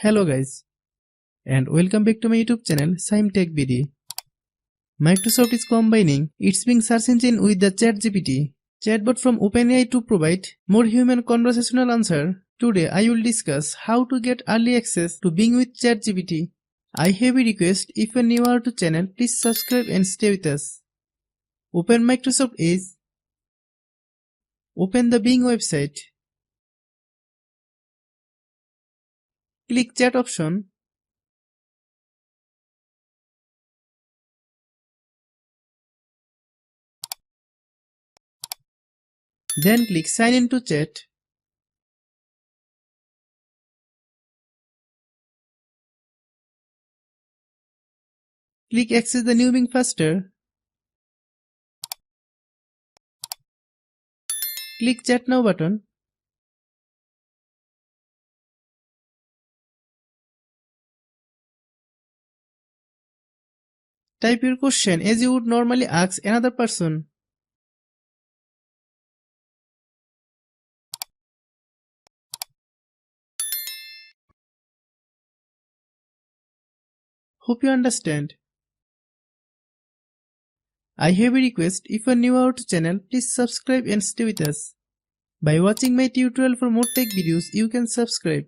Hello guys, and welcome back to my YouTube channel Shaem Tech BD. Microsoft is combining its Bing search engine with the ChatGPT chatbot from OpenAI to provide more human conversational answer. Today I will discuss how to get early access to Bing with ChatGPT. I have a request: if you are new to channel, please subscribe and stay with us. Open Microsoft Edge. Open the Bing website. Click Chat option. Then click Sign in to chat. Click Access the new Bing faster. Click Chat Now button. Type your question as you would normally ask another person. Hope you understand. I have a request: if you are new to channel, please subscribe and stay with us. By watching my tutorial for more tech videos, you can subscribe.